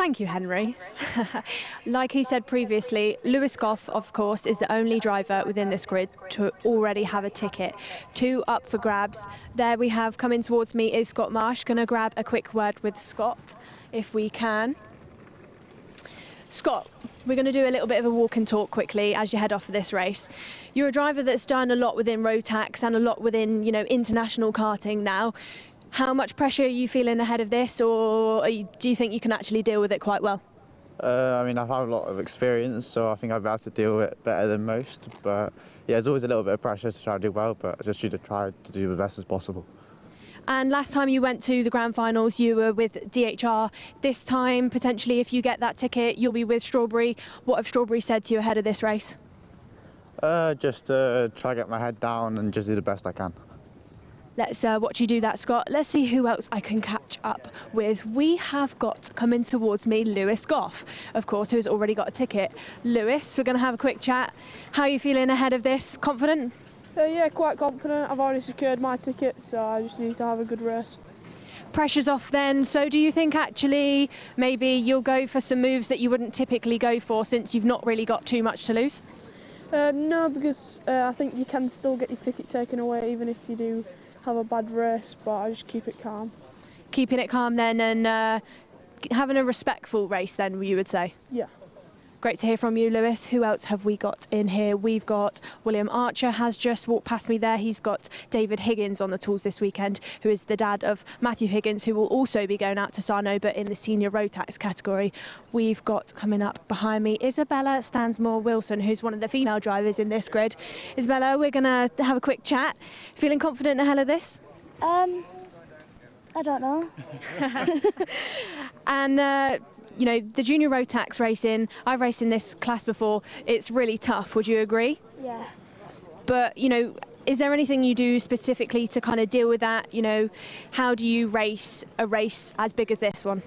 Thank you, Henry. Like he said previously, Lewis Goff, of course, is the only driver within this grid to already have a ticket. 2 up for grabs. There we have, coming towards me is Scott Marsh. Going to grab a quick word with Scott, if we can. Scott, we're going to do a little bit of a walk and talk quickly as you head off for this race. You're a driver that's done a lot within Rotax and a lot within, international karting now. How much pressure are you feeling ahead of this, or do you think you can actually deal with it quite well? I mean, I've had a lot of experience, so I think I'll be able to deal with it better than most. But yeah, there's always a little bit of pressure to try to do well, but I just should have tried to do the best as possible. And last time you went to the Grand Finals, you were with DHR. This time, potentially, if you get that ticket, you'll be with Strawberry. What have Strawberry said to you ahead of this race? Just try to get my head down and just do the best I can. Let's watch you do that, Scott. Let's see who else I can catch up with. We have got, coming towards me, Lewis Goff, of course, who's already got a ticket. Lewis, we're going to have a quick chat. How are you feeling ahead of this? Confident? Yeah, quite confident. I've already secured my ticket, so I just need to have a good race. Pressure's off then. So do you think actually maybe you'll go for some moves that you wouldn't typically go for since you've not really got too much to lose? No, because I think you can still get your ticket taken away even if you do have a bad race, but I just keep it calm. Keeping it calm then, and having a respectful race then, you would say? Yeah. Great to hear from you, Lewis. Who else have we got in here? We've got William Archer has just walked past me there. He's got David Higgins on the tools this weekend, who is the dad of Matthew Higgins, who will also be going out to Sarno, but in the Senior Rotax category. We've got coming up behind me Isabella Stansmore-Wilson, who's one of the female drivers in this grid. Isabella, we're going to have a quick chat. Feeling confident ahead of this? I don't know. And the Junior Rotax racing, I've raced in this class before, it's really tough, would you agree? Yeah. But, is there anything you do specifically to kind of deal with that? How do you race a race as big as this one?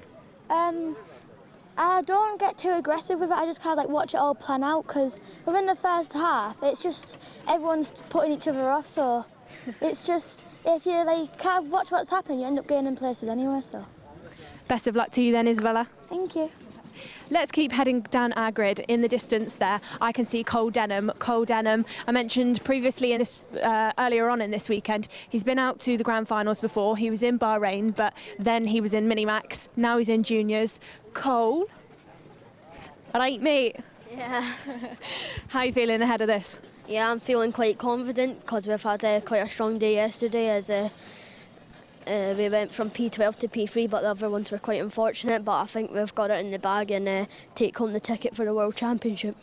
I don't get too aggressive with it, I just kind of like watch it all plan out, because within the first half, it's just everyone's putting each other off, so it's just, if you kind of watch what's happening, you end up gaining places anyway, so. Best of luck to you then, Isabella. Thank you. Let's keep heading down our grid. In the distance there, I can see Cole Denham. Cole Denham, I mentioned previously in this earlier on in this weekend, he's been out to the Grand Finals before. He was in Bahrain, but then he was in Minimax. Now he's in Juniors. Cole, right, mate? Yeah. How are you feeling ahead of this? Yeah, I'm feeling quite confident because we've had quite a strong day yesterday as we went from P12 to P3, but the other ones were quite unfortunate, but I think we've got it in the bag and take home the ticket for the World Championship.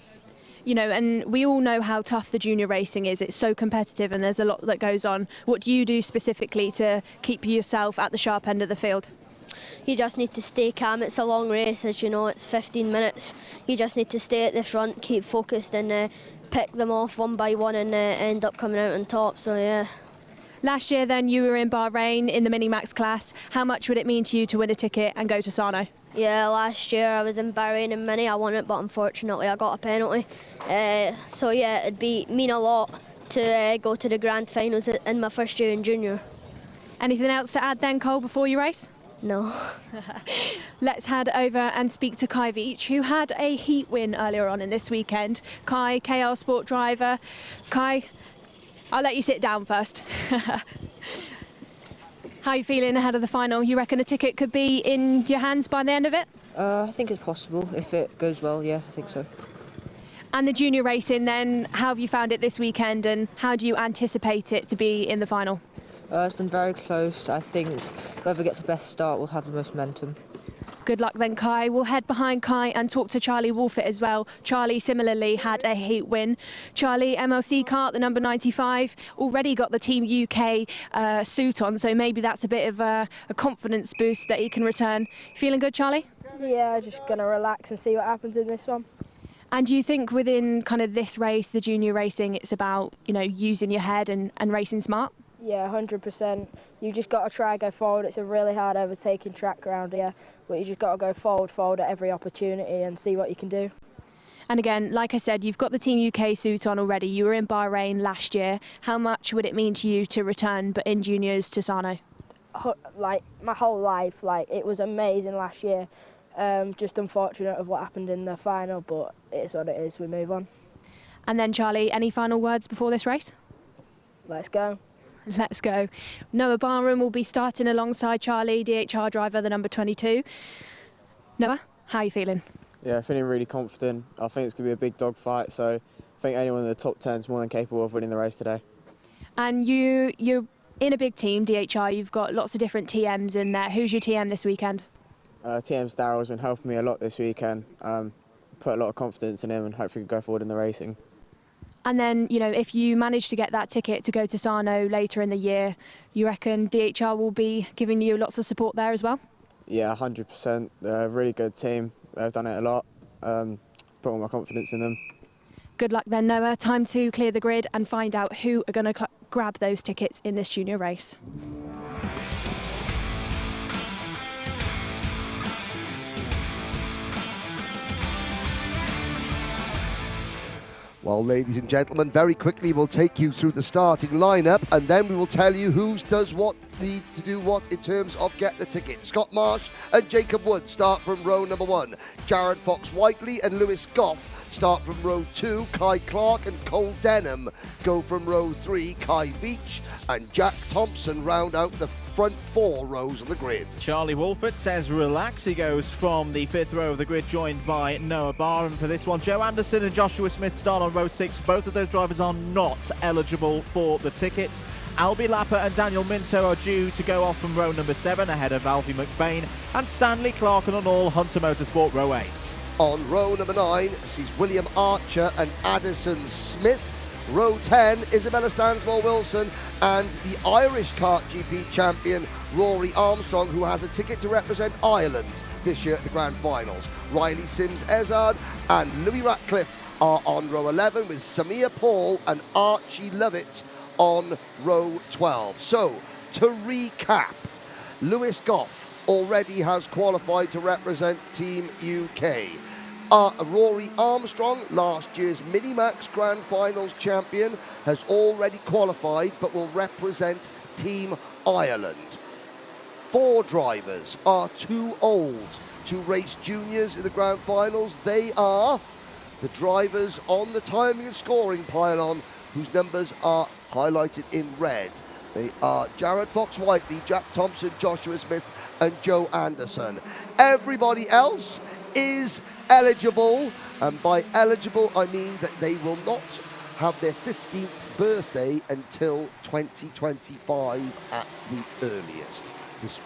And we all know how tough the junior racing is. It's so competitive and there's a lot that goes on. What do you do specifically to keep yourself at the sharp end of the field? You just need to stay calm. It's a long race, as you know, it's 15 minutes. You just need to stay at the front, keep focused and pick them off one by one and end up coming out on top, so yeah. Last year then you were in Bahrain in the Minimax class. How much would it mean to you to win a ticket and go to Sarno? Yeah, last year I was in Bahrain in Mini, I won it, but unfortunately I got a penalty. So yeah, it'd mean a lot to go to the Grand Finals in my first year in Junior. Anything else to add then, Cole, before you race? No. Let's head over and speak to Kai Veach, who had a heat win earlier on in this weekend. Kai, KL Sport driver. Kai, I'll let you sit down first. How are you feeling ahead of the final? You reckon a ticket could be in your hands by the end of it? I think it's possible. If it goes well, yeah, I think so. And the junior racing then, how have you found it this weekend and how do you anticipate it to be in the final? It's been very close. I think whoever gets the best start will have the most momentum. Good luck then, Kai. We'll head behind Kai and talk to Charlie Wolfett as well. Charlie similarly had a heat win. Charlie, MLC Kart, the number 95, already got the Team UK suit on, so maybe that's a bit of a confidence boost that he can return. Feeling good, Charlie? Yeah, just going to relax and see what happens in this one. And do you think within kind of this race, the junior racing, it's about, using your head and racing smart? Yeah, 100%. You just got to try and go forward. It's a really hard overtaking track around here, but you just got to go forward at every opportunity and see what you can do. And again, like I said, you've got the Team UK suit on already. You were in Bahrain last year. How much would it mean to you to return, but in juniors, to Sarno? Like, my whole life, it was amazing last year. Just unfortunate of what happened in the final, but it is what it is. We move on. And then, Charlie, any final words before this race? Let's go. Let's go. Noah Barnum will be starting alongside Charlie, DHR driver, the number 22. Noah, how are you feeling? Yeah, feeling really confident. I think it's going to be a big dog fight, so I think anyone in the top 10 is more than capable of winning the race today. And you're in a big team, DHR. You've got lots of different TMs in there. Who's your TM this weekend? TM's Darryl has been helping me a lot this weekend. Put a lot of confidence in him and hopefully go forward in the racing. And then, you know, if you manage to get that ticket to go to Sarno later in the year, you reckon DHR will be giving you lots of support there as well? Yeah, 100%. They're a really good team. They've done it a lot. Put all my confidence in them. Good luck then, Noah. Time to clear the grid and find out who are going to grab those tickets in this junior race. Well, ladies and gentlemen, very quickly we'll take you through the starting lineup and then we will tell you who does what, needs to do what in terms of get the ticket. Scott Marsh and Jacob Wood start from row number 1. Jared Fox-Whiteley and Lewis Goff start from row 2. Kai Clark and Cole Denham go from row 3. Kai Beach and Jack Thompson round out the front 4 rows of the grid. Charlie Wolford says relax. He goes from the 5th row of the grid, joined by Noah Barham for this one. Joe Anderson and Joshua Smith start on row 6. Both of those drivers are not eligible for the tickets. Albie Lapper and Daniel Minto are due to go off from row number 7 ahead of Alfie McBain and Stanley Clark and all Hunter Motorsport row 8. On row number 9 sees William Archer and Addison Smith. Row 10, Isabella Stansmore-Wilson and the Irish Kart GP champion Rory Armstrong, who has a ticket to represent Ireland this year at the Grand Finals. Riley Sims-Ezard and Louis Ratcliffe are on row 11 with Samir Paul and Archie Lovett on row 12. So, to recap, Lewis Goff already has qualified to represent Team UK. Rory Armstrong, last year's Minimax Grand Finals champion, has already qualified but will represent Team Ireland. 4 drivers are too old to race juniors in the Grand Finals. They are the drivers on the timing and scoring pylon whose numbers are highlighted in red. They are Jared Fox-Whiteley, Jack Thompson, Joshua Smith and Joe Anderson. Everybody else is eligible, and by eligible I mean that they will not have their 15th birthday until 2025 at the earliest.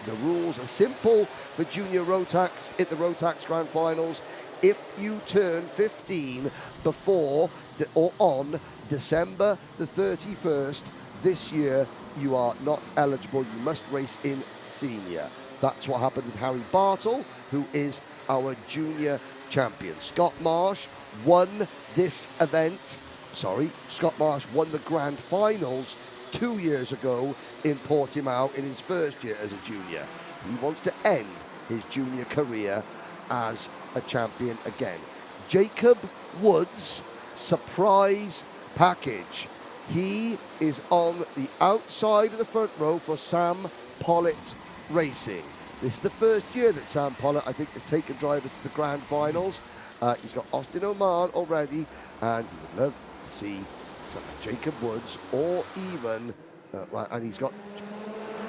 The rules are simple for Junior Rotax in the Rotax Grand Finals. If you turn 15 before or on December the 31st this year, you are not eligible. You must race in senior. That's what happened with Harry Bartle, who is our junior champion. Scott Marsh won this event. Scott Marsh won the Grand Finals 2 years ago in Portimao in his first year as a junior. He wants to end his junior career as a champion again. Jacob Woods, surprise package. He is on the outside of the front row for Sam Pollitt Racing. This is the first year that Sam Pollitt, I think, has taken drivers to the Grand Finals. He's got Austin Oman already, and he would love to see some Jacob Woods or even, and he's got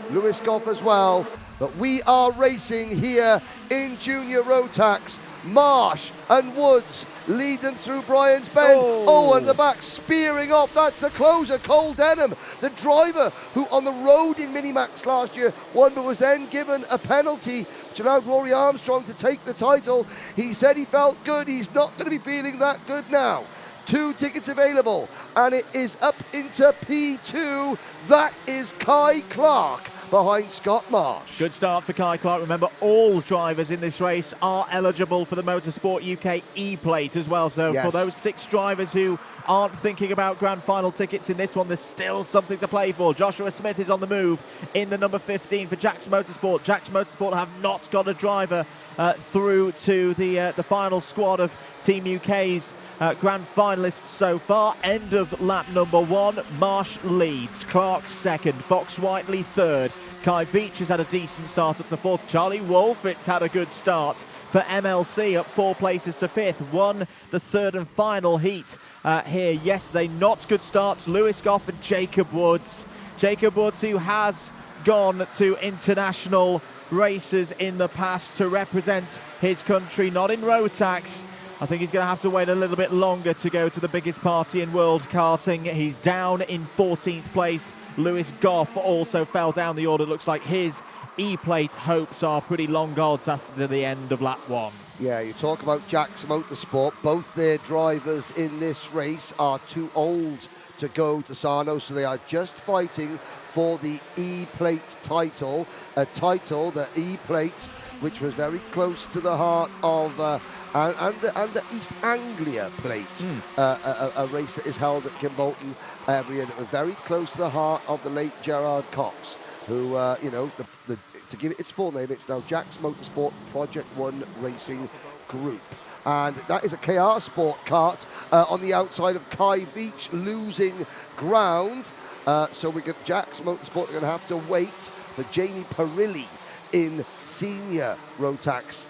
Lewis Goff as well. But we are racing here in Junior Rotax. Marsh and Woods lead them through Brian's Bend. Oh, and the back spearing off. That's the closer, Cole Denham, the driver who on the road in Minimax last year won but was then given a penalty which allowed Rory Armstrong to take the title. He said he felt good. He's not going to be feeling that good now. 2 tickets available and it is up into P2. That is Kai Clark behind Scott Marsh. Good start for Kai Clark. Remember, all drivers in this race are eligible for the Motorsport UK E-plate as well. So for those 6 drivers who aren't thinking about Grand Final tickets in this one, there's still something to play for. Joshua Smith is on the move in the number 15 for Jack's Motorsport. Jack's Motorsport have not got a driver through to the final squad of Team UK's Grand finalists so far. End of lap number 1. Marsh leads, Clark second, Fox-Whiteley third. Kai Beach has had a decent start up to 4th. Charlie Wolf, it's had a good start for MLC, up 4 places to 5th. Won the 3rd and final heat here yesterday. Not good starts, Lewis Goff and Jacob Woods. Jacob Woods, who has gone to international races in the past to represent his country, not in Rotax. I think he's going to have to wait a little bit longer to go to the biggest party in world karting. He's down in 14th place. Lewis Goff also fell down the order. Looks like his E-plate hopes are pretty long odds after the end of lap 1. Yeah, you talk about Jack's Motorsport. Both their drivers in this race are too old to go to Sarno, so they are just fighting for the E-plate title, a title, the E-plate, which was very close to the heart of and the East Anglia plate, a race that is held at Kimbolton every year, that was very close to the heart of the late Gerard Cox, who, you know, to give it its full name, it's now Jack's Motorsport Project 1 Racing Group. And that is a KR Sport kart on the outside of Kai Beach, losing ground. So we got Jack's Motorsport are going to have to wait for Jamie Perilli in senior Rotax.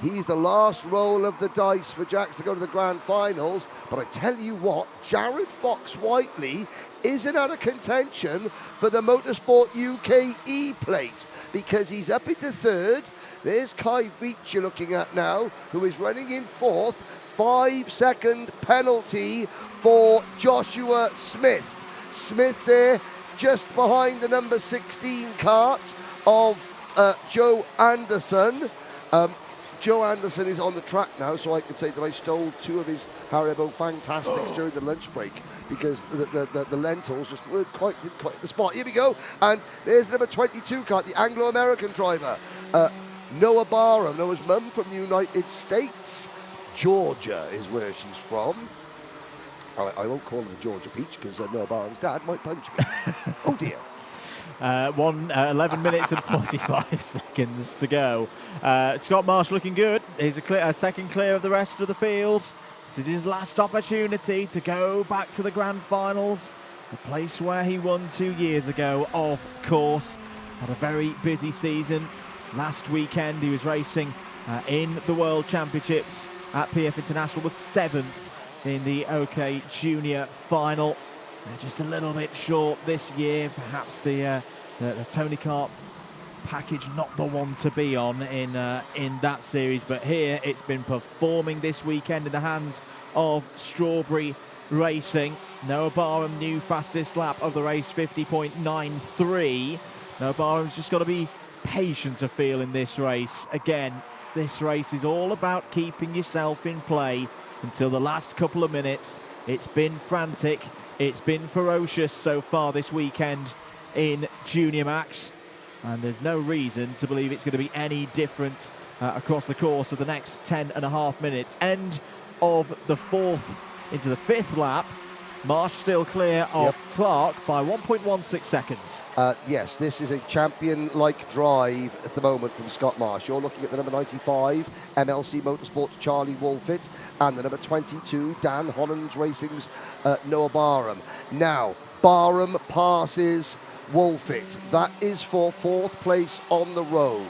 He's the last roll of the dice for Jack's to go to the grand finals. But I tell you what, Jared Fox-Whiteley isn't out of contention for the Motorsport UK E-plate, because he's up into 3rd. There's Kai Beach you're looking at now, who is running in 4th. 5-second penalty for Joshua Smith. Smith there, just behind the number 16 kart of Joe Anderson. Joe Anderson is on the track now, so I could say that I stole 2 of his Haribo Fantastics during the lunch break, because the lentils just weren't quite the spot. Here we go, and there's number 22 kart, the Anglo-American driver, Noah Barham. Noah's mum from the United States. Georgia is where she's from. I won't call her the Georgia Peach, because Noah Barham's dad might punch me. Oh dear. 11 minutes and 45 seconds to go. Scott Marsh looking good. He's a second clear of the rest of the field. This is his last opportunity to go back to the grand finals, the place where he won 2 years ago, of course. He's had a very busy season. Last weekend he was racing in the World Championships at PF International, was 7th in the OK Junior Final. Just a little bit short this year. Perhaps the Tony Kart package not the one to be on in that series, but here it's been performing this weekend in the hands of Strawberry Racing. Noah Barham, new fastest lap of the race, 50.93. Noah Barham's just got to be patient, I feel, in this race. Again, this race is all about keeping yourself in play until the last couple of minutes. It's been frantic. It's been ferocious so far this weekend in Junior Max, and there's no reason to believe it's going to be any different across the course of the next 10.5 minutes. End of the 4th into the 5th lap. Marsh still clear of Clark by 1.16 seconds. Yes, this is a champion-like drive at the moment from Scott Marsh. You're looking at the number 95, MLC Motorsports Charlie Wolfett, and the number 22, Dan Holland Racing's Noah Barham. Now, Barham passes Wolfett. That is for 4th place on the road.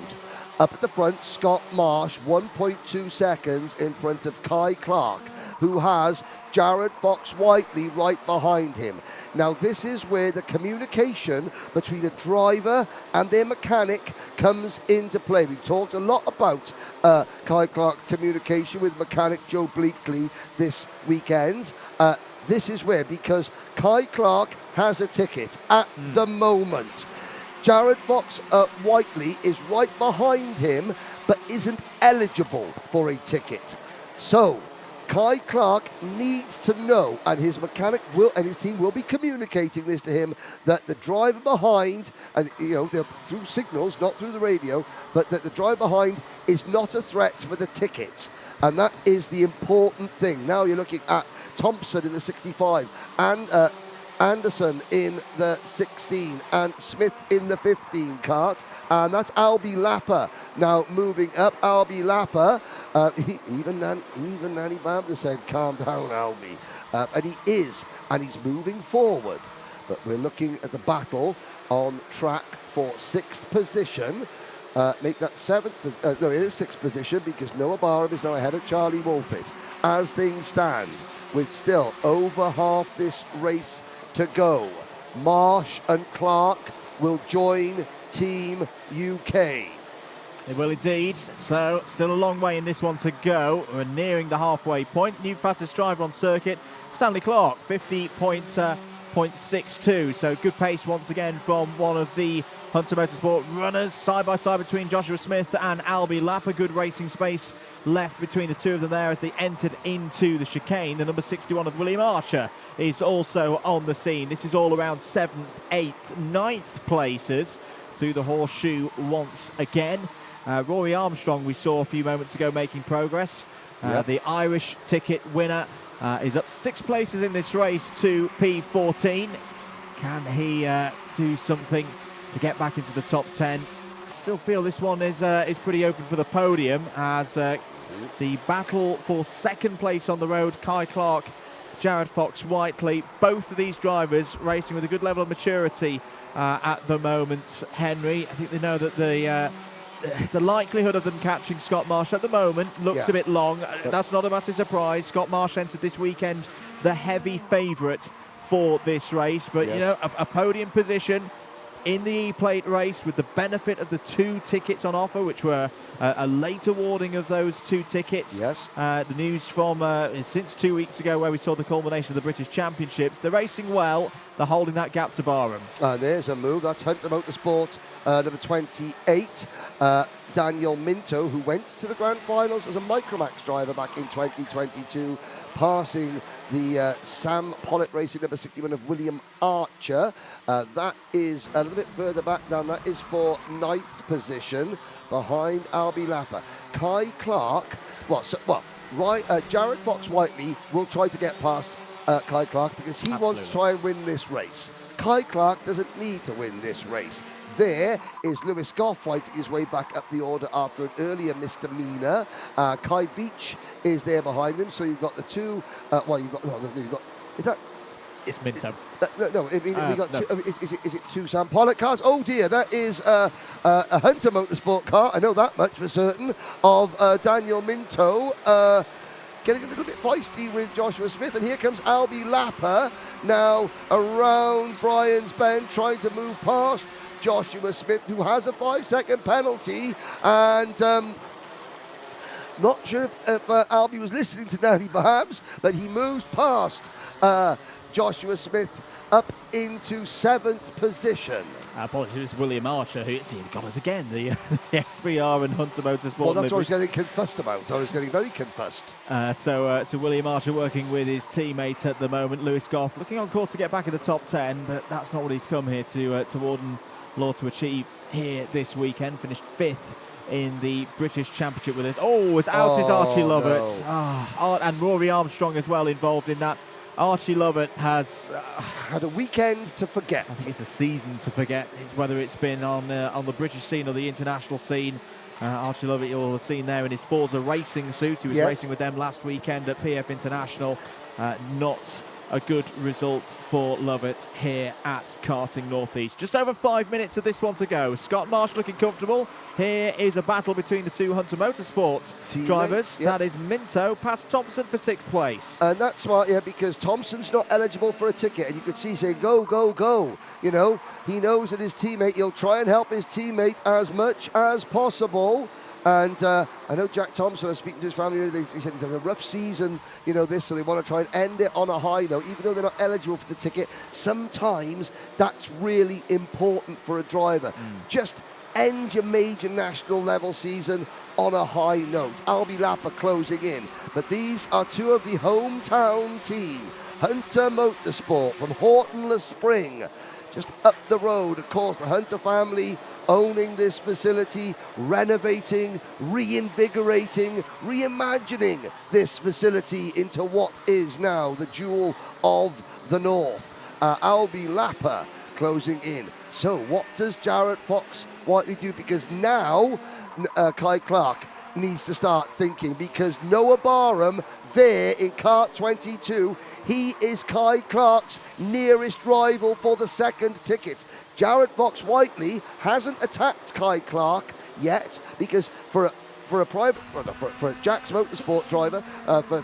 Up at the front, Scott Marsh, 1.2 seconds in front of Kai Clark, who has Jared Fox-Whiteley right behind him. Now, this is where the communication between a driver and their mechanic comes into play. We've talked a lot about Kai Clark's communication with mechanic Joe Bleakley this weekend. This is where, because Kai Clark has a ticket at the moment. Jared Fox-Whiteley is right behind him, but isn't eligible for a ticket. So Kai Clark needs to know, and his mechanic will, and his team will be communicating this to him, that the driver behind, and you know, they'll through signals, not through the radio, but that the driver behind is not a threat for the ticket, and that is the important thing. Now you're looking at Thompson in the 65, and Anderson in the 16, and Smith in the 15 kart, and that's Albie Lapper now moving up. Albie Lapper, even Nanny Bamber said, "Calm down, Albie," and he is, and he's moving forward. But we're looking at the battle on track for 6th position. make that sixth position, because Noah Barham is now ahead of Charlie Wolfett. As things stand, with still over half this race to go, Marsh and Clark will join Team UK. They will indeed. So still a long way in this one to go. We're nearing the halfway point. New fastest driver on circuit, Stanley Clark, 50.62. So good pace once again from one of the Hunter Motorsport runners. Side by side between Joshua Smith and Albie Lapper. Good racing space left between the two of them there as they entered into the chicane. The number 61 of William Archer is also on the scene. This is all around 7th, 8th, 9th places through the horseshoe once again. Rory Armstrong we saw a few moments ago making progress. The Irish ticket winner is up 6 places in this race to P14. Can he do something to get back into the top 10? Still feel this one is pretty open for the podium, as the battle for second place on the road, Kai Clark, Jared Fox-Whiteley, both of these drivers racing with a good level of maturity at the moment. Henry, I think they know that the likelihood of them catching Scott Marsh at the moment looks a bit long. That's not a massive surprise. Scott Marsh entered this weekend the heavy favourite for this race, but you know, a podium position in the E-Plate race with the benefit of the 2 tickets on offer, which were a late awarding of those 2 tickets. The news from since 2 weeks ago, where we saw the culmination of the British Championships. They're racing well. They're holding that gap to Barham. And there's a move. That's Hunter Motorsport, number 28. Daniel Minto, who went to the Grand Finals as a Micromax driver back in 2022, passing the Sam Pollitt Racing number 61 of William Archer. That is a little bit further back down. That is for 9th position behind Albie Lapper. Kai Clark, Jared Fox-Whiteley will try to get past Kai Clark, because he wants to try and win this race. Kai Clark doesn't need to win this race. There is Lewis Goff fighting his way back up the order after an earlier misdemeanor. Kai Beach is there behind them. So you've got the two. It's Minto. We got two. Is it 2 Sam Pollitt cars? Oh dear, that is a Hunter Motorsport car. I know that much for certain. Of Daniel Minto getting a little bit feisty with Joshua Smith, and here comes Albie Lapper now around Brian's Bend, trying to move past Joshua Smith, who has a 5-second penalty, and not sure if Albie was listening to Danny perhaps, but he moves past Joshua Smith up into 7th position. Apologies, William Archer, who got us again, the SVR and Hunter Motorsport. Well, that's what I was getting confused about. I was getting very confused. So William Archer working with his teammate at the moment, Lewis Goff, looking on course to get back in the top 10, but that's not what he's come here to Warden Law to achieve here this weekend. Finished 5th in the British Championship with it. Oh, it's out is Archie Lovett. No. And Rory Armstrong as well involved in that. Archie Lovett has had a weekend to forget. I think it's a season to forget, whether it's been on the British scene or the international scene. Archie Lovett, you'll have seen there in his Forza racing suit. He was racing with them last weekend at PF International. Not a good result for Lovett here at Karting Northeast. Just over 5 minutes of this one to go. Scott Marsh looking comfortable. Here is a battle between the 2 Hunter Motorsport drivers. That is Minto past Thompson for 6th place. And that's smart, because Thompson's not eligible for a ticket, and you could see saying, go, go, go. You know, he knows that his teammate, he'll try and help his teammate as much as possible. And I know Jack Thompson, I was speaking to his family, he said he's had a rough season, so they want to try and end it on a high note. Even though they're not eligible for the ticket, sometimes that's really important for a driver. Just end your major national level season on a high note. Albie Lapper closing in. But these are 2 of the hometown team. Hunter Motorsport from Horton-le Spring. Just up the road, of course, the Hunter family owning this facility, renovating, reinvigorating, reimagining this facility into what is now the jewel of the North. Albie Lapper closing in. So what does Jared Fox-Whiteley do? Because now Kai Clark needs to start thinking, because Noah Barham there in Kart 22, he is Kai Clark's nearest rival for the 2nd ticket. Jared Fox-Whiteley hasn't attacked Kai Clark yet, because for a Jack's Motorsport driver,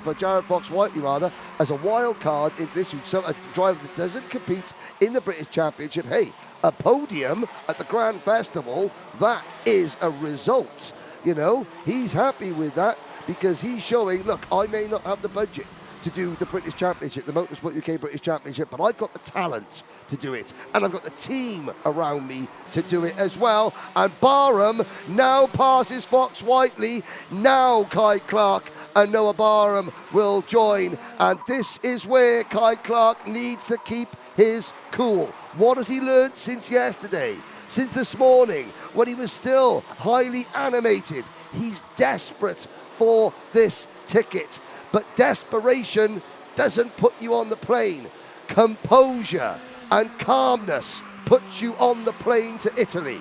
for Jared Fox-Whiteley rather, as a wild card in this, a driver that doesn't compete in the British Championship, hey, a podium at the Grand Festival, that is a result. You know, he's happy with that because he's showing, look, I may not have the budget to do the British Championship, the Motorsport UK British Championship, but I've got the talent to do it, and I've got the team around me to do it as well. And Barham now passes Fox-Whiteley. Now Kai Clark and Noah Barham will join, and this is where Kai Clark needs to keep his cool. What has he learned since yesterday? Since this morning, when he was still highly animated? He's desperate for this ticket, but desperation doesn't put you on the plane. Composure and calmness puts you on the plane to Italy.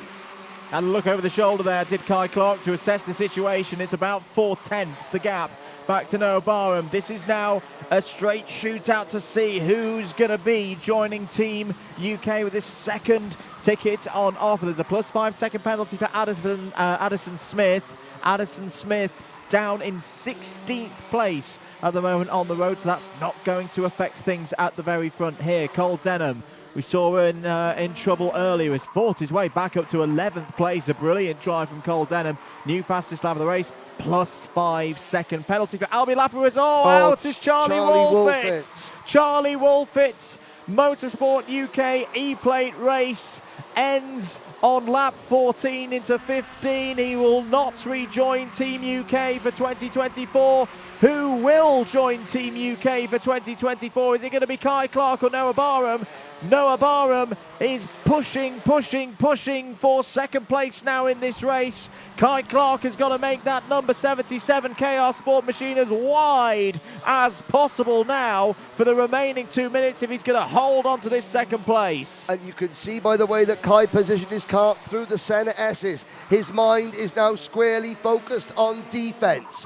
And look over the shoulder there, did Kai Clark, to assess the situation. It's about 4/10 the gap back to Noah Barham. This is now a straight shootout to see who's going to be joining Team UK with this second ticket on offer. There's a plus 5 second penalty for Addison Smith. Addison Smith down in 16th place at the moment on the road, so that's not going to affect things at the very front here. Cole Denham, we saw in trouble earlier, has fought his way back up to 11th place. A brilliant drive from Cole Denham. New fastest lap of the race, plus 5 second penalty for Albie Lapperis. Out is Charlie Wolfitz. Charlie Wolfitz, Motorsport UK E-Plate race ends on lap 14 into 15. He will not rejoin Team UK for 2024. Who will join Team UK for 2024? Is it going to be Kai Clark or Noah Barham? Noah Barham is pushing for second place now in this race. Kai Clark has got to make that number 77 KR Sport machine as wide as possible now for the remaining 2 minutes if he's going to hold on to this second place. And you can see by the way that Kai positioned his car through the centre S's, his mind is now squarely focused on defence.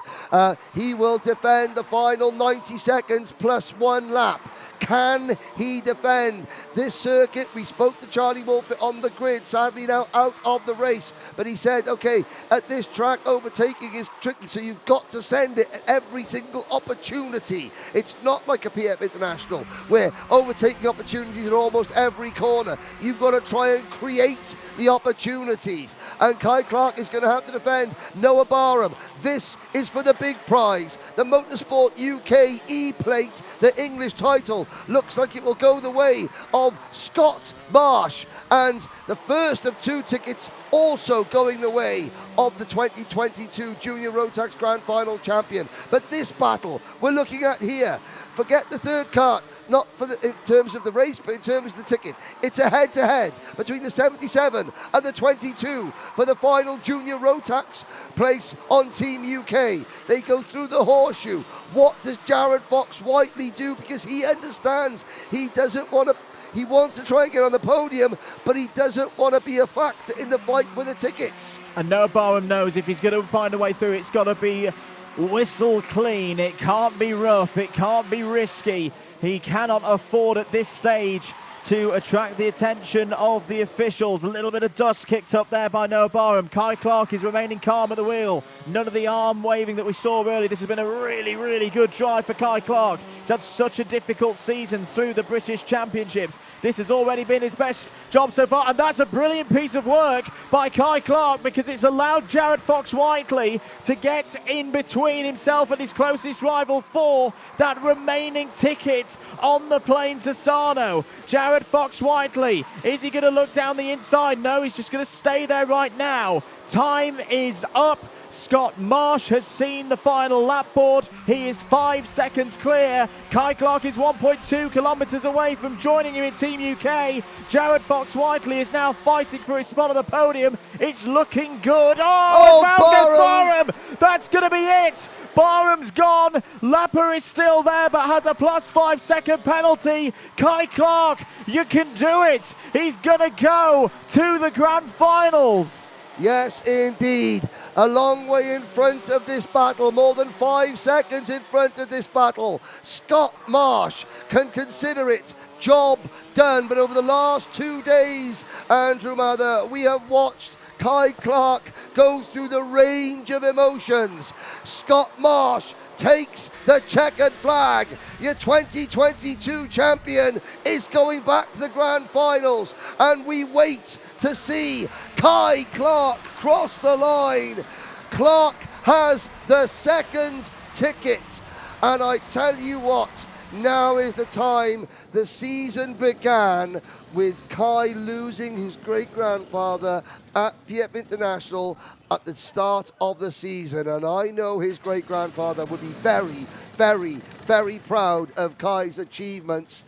He will defend the final 90 seconds plus 1 lap. Can he defend this circuit? We spoke to Charlie Wolfett on the grid, sadly now out of the race, but he said, okay, at this track overtaking is tricky, so you've got to send it at every single opportunity. It's not like a PF International where overtaking opportunities are almost every corner. You've got to try and create the opportunities, and Kai Clark is going to have to defend Noah Barham. This is for the big prize, the Motorsport UK E-Plate, the English title. Looks like it will go the way of Scott Marsh, and the first of 2 tickets also going the way of the 2022 Junior Rotax Grand Final champion. But this battle we're looking at here, forget the third kart, not in terms of the race, but in terms of the ticket. It's a head-to-head between the 77 and the 22 for the final Junior Rotax place on Team UK. They go through the horseshoe. What does Jared Fox-Whiteley do? Because he understands he doesn't want to. He wants to try and get on the podium, but he doesn't want to be a factor in the fight for the tickets. And Noah Barham knows if he's going to find a way through, it's got to be whistle clean. It can't be rough. It can't be risky. He cannot afford at this stage to attract the attention of the officials. A little bit of dust kicked up there by Noah Barham. Kai Clark is remaining calm at the wheel. None of the arm waving that we saw earlier. This has been a really good drive for Kai Clark. He's had such a difficult season through the British Championships. This has already been his best job so far, and that's a brilliant piece of work by Kai Clark because it's allowed Jared Fox-Whiteley to get in between himself and his closest rival for that remaining ticket on the plane to Sarno. Jared Fox-Whiteley, is he going to look down the inside? No, he's just going to stay there right now. Time is up. Scott Marsh has seen the final lap board. He is 5 seconds clear. Kai Clark is 1.2 kilometres away from joining him in Team UK. Jared Fox-Whiteley is now fighting for his spot on the podium. It's looking good. Barham! That's going to be it. Barham's gone. Lapper is still there but has a plus 5 second penalty. Kai Clark, you can do it. He's going to go to the Grand Finals. Yes, indeed. A long way in front of this battle, more than 5 seconds in front of this battle. Scott Marsh can consider it job done. But over the last 2 days, Andrew Mather, we have watched Kai Clark goes through the range of emotions. Scott Marsh takes the checkered flag. Your 2022 champion is going back to the grand finals, and we wait to see Kai Clark cross the line. Clark has the second ticket, and I tell you what, now is the time. The season began with Kai losing his great-grandfather at Piep International at the start of the season, and I know his great-grandfather would be very, very, very proud of Kai's achievements.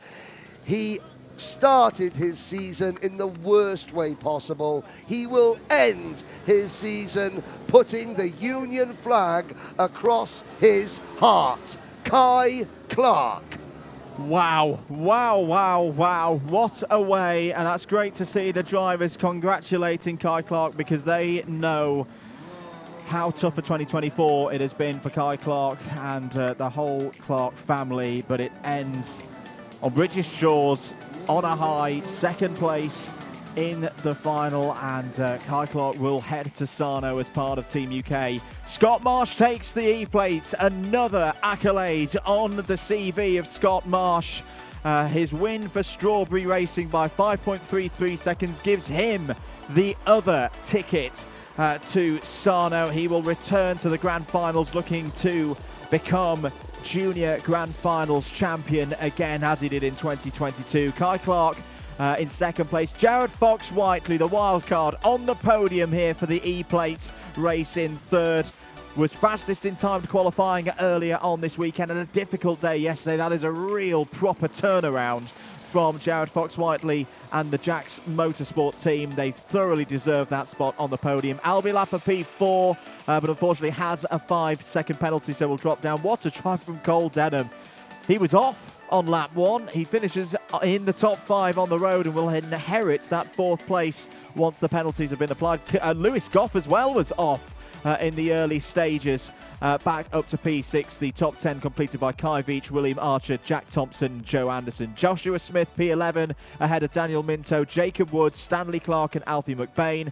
He started his season in the worst way possible. He will end his season putting the Union flag across his heart. Kai Clark. Wow, wow, wow, wow. What a way. And that's great to see the drivers congratulating Kai Clark, because they know how tough a 2024 it has been for Kai Clark and the whole Clark family. But it ends on British shores on a high, second place in the final, and Kai Clark will head to Sarno as part of Team UK. Scott Marsh takes the E-plate, another accolade on the CV of Scott Marsh. His win for Strawberry Racing by 5.33 seconds gives him the other ticket to Sarno. He will return to the Grand Finals looking to become Junior Grand Finals champion again, as he did in 2022. Kai Clark in second place. Jared Fox-Whiteley, the wild card, on the podium here for the E-plate race in third. Was fastest in timed qualifying earlier on this weekend, and a difficult day yesterday. That is a real proper turnaround from Jared Fox-Whiteley and the Jacks Motorsport team. They thoroughly deserve that spot on the podium. Albie Lapper P4, but unfortunately has a 5-second penalty, so will drop down. What a drive from Cole Denham. He was off on lap 1. He finishes in the top 5 on the road and will inherit that 4th place once the penalties have been applied. Lewis Goff as well was off in the early stages, back up to P6. The top 10 completed by Kai Veach, William Archer, Jack Thompson, Joe Anderson. Joshua Smith P11 ahead of Daniel Minto, Jacob Woods, Stanley Clark and Alfie McBain.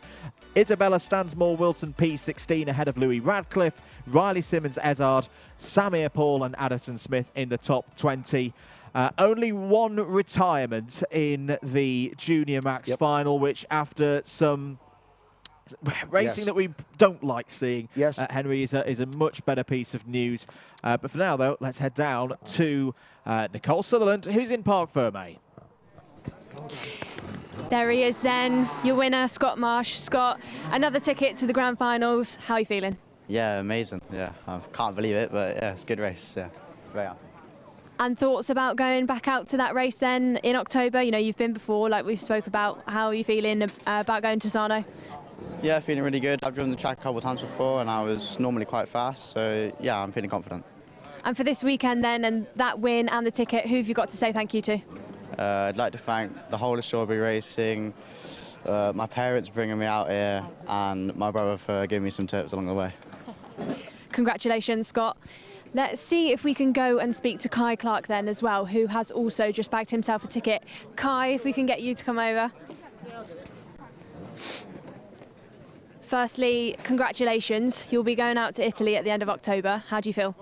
Isabella Stansmore-Wilson P16 ahead of Louis Radcliffe, Riley Simmons-Ezard, Samir Paul and Addison Smith in the top 20. Only one retirement in the Junior Max final, which after some racing that we don't like seeing, Henry, is a much better piece of news. But for now, though, let's head down to Nicole Sutherland, who's in Parc Fermé. There he is then, your winner, Scott Marsh. Scott, another ticket to the Grand Finals. How are you feeling? Yeah, amazing. Yeah, I can't believe it, but yeah, it's a good race. Yeah, very happy. And thoughts about going back out to that race then in October? You know, you've been before, like we've spoke about. How are you feeling about going to Sarno? Yeah, feeling really good. I've driven the track a couple of times before and I was normally quite fast, so yeah, I'm feeling confident. And for this weekend then, and that win and the ticket, who have you got to say thank you to? I'd like to thank the whole of Strawberry Racing, my parents bringing me out here, and my brother for giving me some tips along the way. Congratulations, Scott. Let's see if we can go and speak to Kai Clark then as well, who has also just bagged himself a ticket. Kai, if we can get you to come over. Firstly, congratulations. You'll be going out to Italy at the end of October. How do you feel?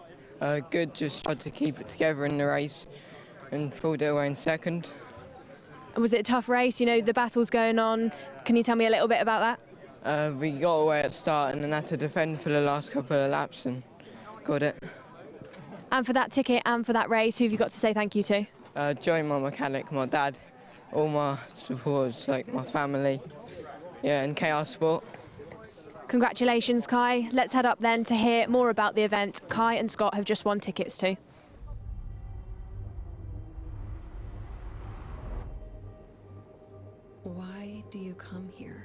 Good, just tried to keep it together in the race and pulled it away in second. Was it a tough race? You know, the battle's going on. Can you tell me a little bit about that? We got away at the start and then had to defend for the last couple of laps and got it. And for that ticket and for that race, who have you got to say thank you to? Joey, my mechanic, my dad, all my supporters, like my family, yeah, and KR Sport. Congratulations, Kai. Let's head up then to hear more about the event Kai and Scott have just won tickets to. Why do you come here?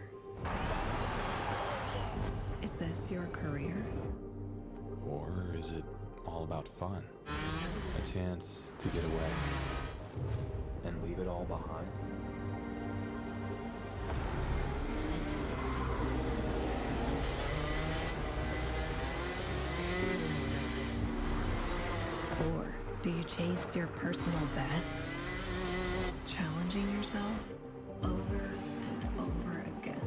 Is this your career? Or is it all about fun? A chance to get away and leave it all behind? Or do you chase your personal best? Challenging yourself over and over again.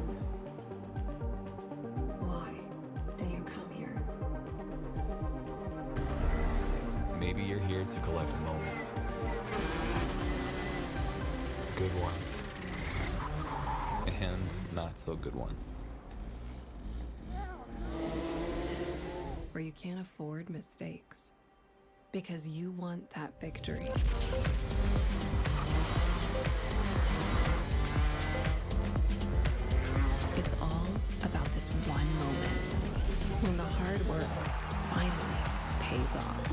Maybe you're here to collect moments. Good ones. And not so good ones. Where you can't afford mistakes. Because you want that victory. It's all about this one moment when the hard work finally pays off.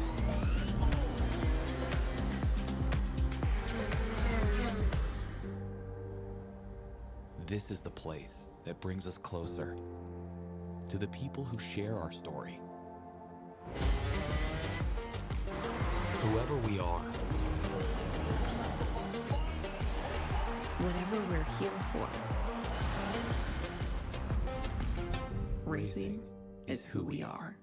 This is the place that brings us closer to the people who share our story. Whoever we are, Whatever we're here for, racing is who we are.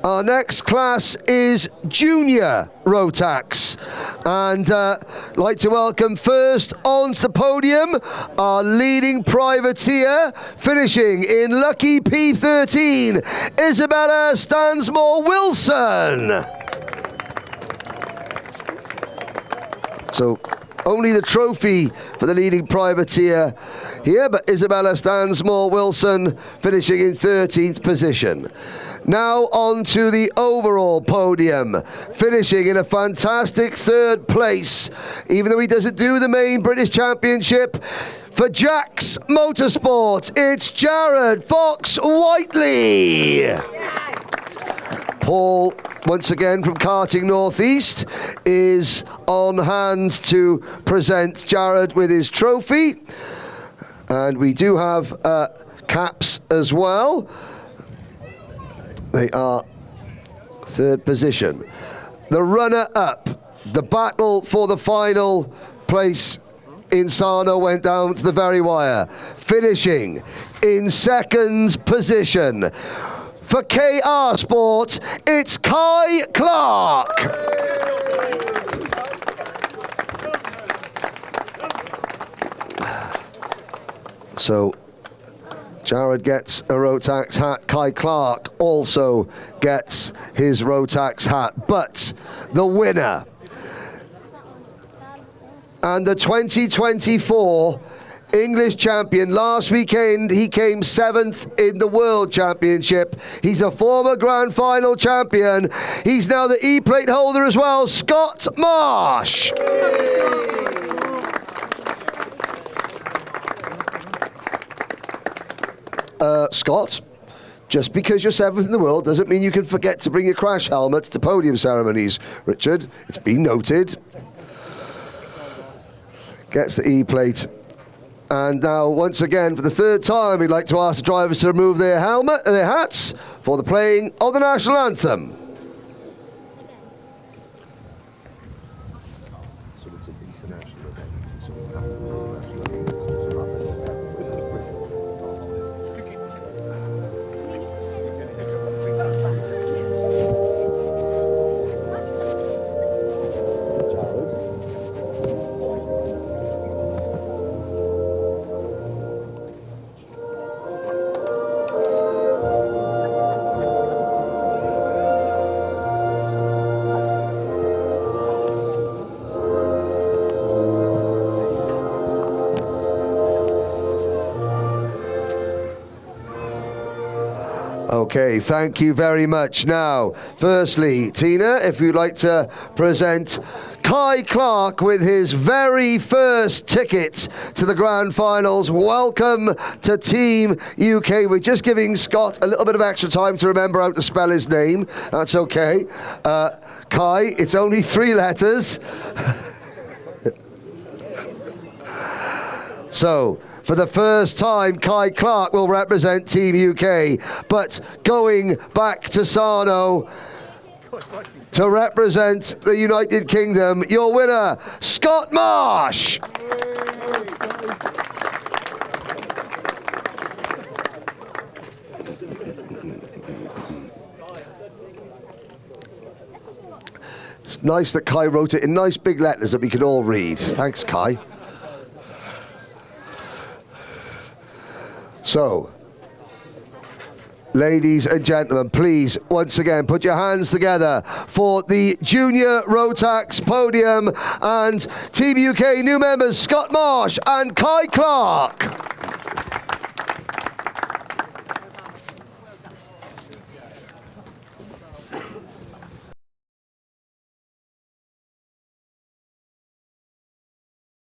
Our next class is Junior Rotax, and I'd like to welcome first onto the podium our leading privateer, finishing in lucky P13, Isabella Stansmore-Wilson. So only the trophy for the leading privateer here, but Isabella Stansmore-Wilson finishing in 13th position. Now on to the overall podium, finishing in a fantastic 3rd place, even though he doesn't do the main British Championship. For Jack's Motorsport, it's Jared Fox-Whiteley. Paul, once again from Karting Northeast, is on hand to present Jared with his trophy. And we do have caps as well. They are 3rd position. The runner-up, the battle for the final place in Sarno went down to the very wire, finishing in 2nd position. For KR Sport, it's Kai Clark. So Jared gets a Rotax hat. Kai Clark also gets his Rotax hat. But the winner and the 2024 English champion, last weekend he came 7th in the World Championship. He's a former Grand Final champion. He's now the E-plate holder as well, Scott Marsh. Scott, just because you're 7th in the world doesn't mean you can forget to bring your crash helmets to podium ceremonies, Richard. It's been noted. Gets the E-plate. And now, once again, for the 3rd time, we'd like to ask the drivers to remove their helmet and their hats for the playing of the national anthem. So it's an international event, so we have to do Okay, thank you very much. Now, firstly, Tina, if you'd like to present Kai Clark with his very first ticket to the Grand Finals. Welcome to Team UK. We're just giving Scott a little bit of extra time to remember how to spell his name. That's okay. Kai, it's only 3 letters. So, for the first time, Kai Clark will represent Team UK. But going back to Sarno to represent the United Kingdom, your winner, Scott Marsh. It's nice that Kai wrote it in nice big letters that we can all read. Thanks, Kai. So, ladies and gentlemen, please, once again, put your hands together for the Junior Rotax podium and Team UK new members Scott Marsh and Kai Clark.